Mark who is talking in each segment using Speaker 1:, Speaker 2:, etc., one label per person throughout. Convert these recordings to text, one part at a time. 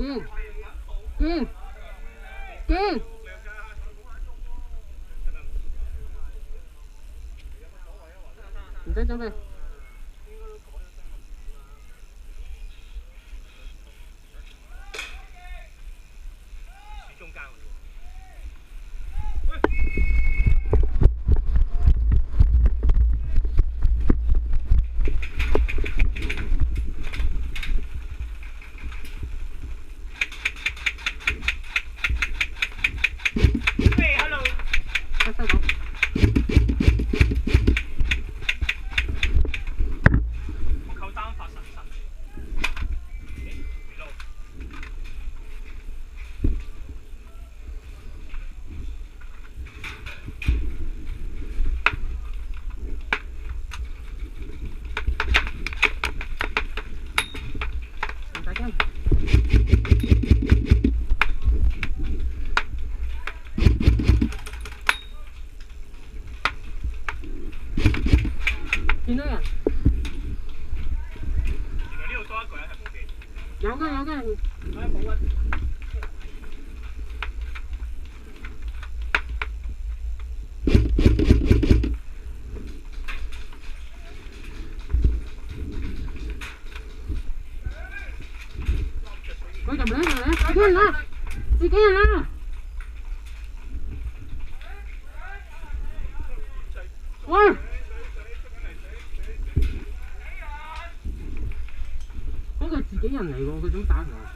Speaker 1: 見，唔使準備。見到人，原來呢度多一個人係冇機。有嘅。冇啊。佢入嚟，自己人啦。喂！嗰個係自己人嚟喎，佢點打佢啊？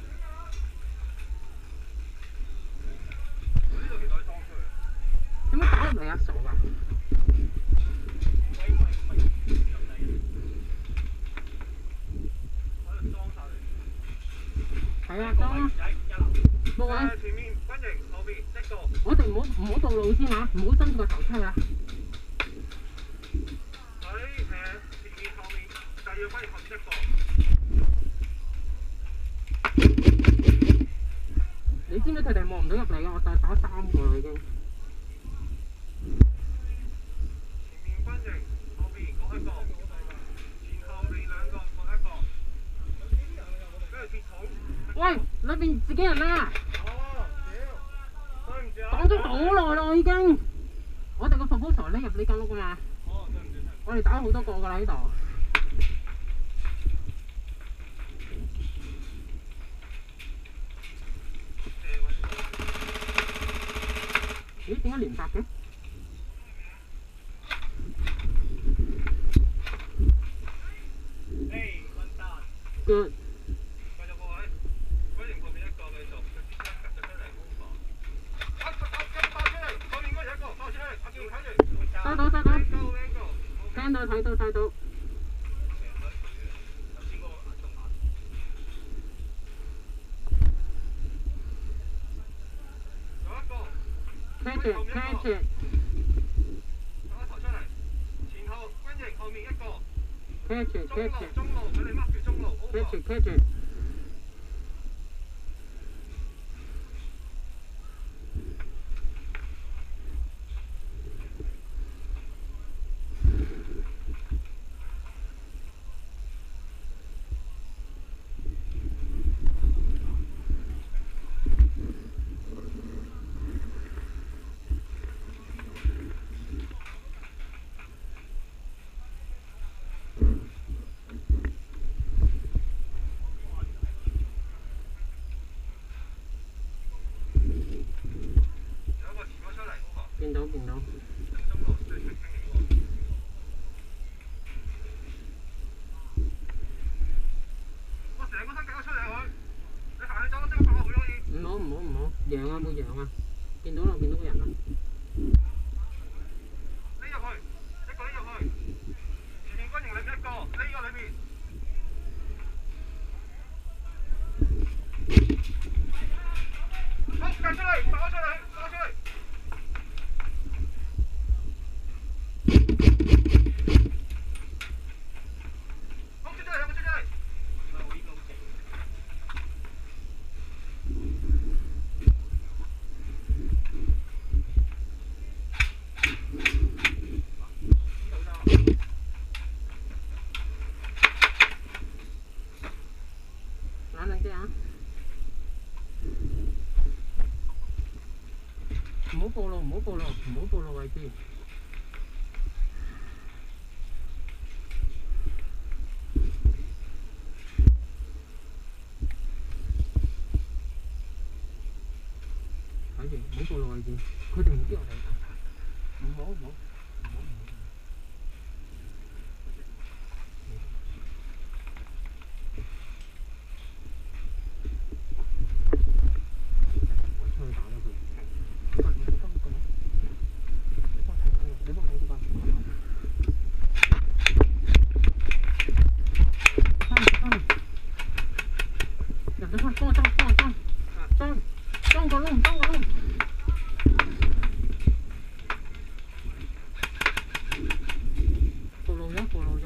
Speaker 1: 點解打入嚟啊？傻㗎！係啊，裝啊！冇位。前面軍營後邊一個。我哋唔好道路先嚇，唔好伸個頭出去啊！前面後面就要軍營後邊一個。你知唔知佢哋望唔到入嚟嘅？我就打3個啦已經。前面軍營後邊各一個，前後邊2個各一個。跟住鐵桶。喂，裏邊自己人啦！對唔住啊！講咗好耐啦，我已經。我哋個 proposal 匿入呢間屋㗎嘛。哦，對唔住。我哋打咗好多個㗎啦呢度。咦？點解連發嘅？Good。繼續各位，軍營後面一個繼續，佢先夾咗出嚟 over。爆出嚟，後面嗰有一個爆出嚟，阿健睇住。收到。聽到睇到。Catch it。打頭出嚟，前後軍營後面一個。中路，佢哋 mark 住中路。Catch it。見到。我成個身夾咗出嚟佢，你行去走即刻爆佢可以。唔好，揚啊冇揚啊，見到個人啦。匿入去，一個匿入去，前面軍營裏面一個，匿咗裏面。好，夾出嚟，爆出嚟。冷靜啲啊！
Speaker 2: 好暴露，唔好暴露，唔好暴露位置。睇住，唔好暴露位置，佢哋唔知我哋。唔好唔好。 裝個窿，裝個窿。暴露咗，暴露咗。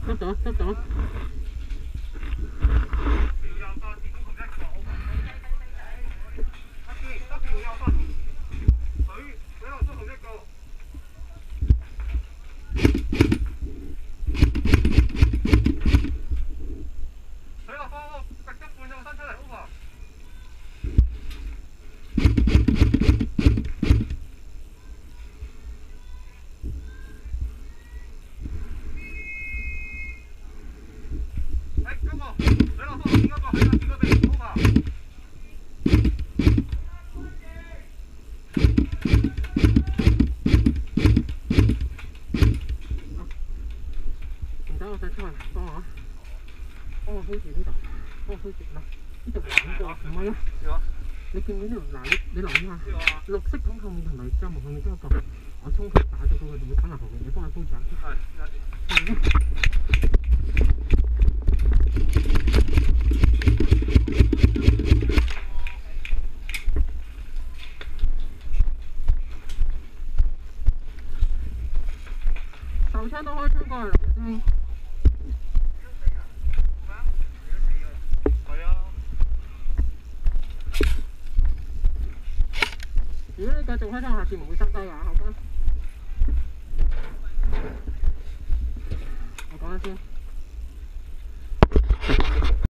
Speaker 2: 執到，執到。 等我再出嚟幫我，幫我推住呢度，幫我推住嗱，呢度兩個唔係啊，你見唔見呢度？嗱，你留意下，綠色桶後面同埋帳篷後面都有個，我衝佢打咗佢，會打埋後面，你幫我鋪住啊。手槍都開槍過嚟啦，先。 如果你繼續開槍，下次唔會塞低㗎，好嗎？我講一先。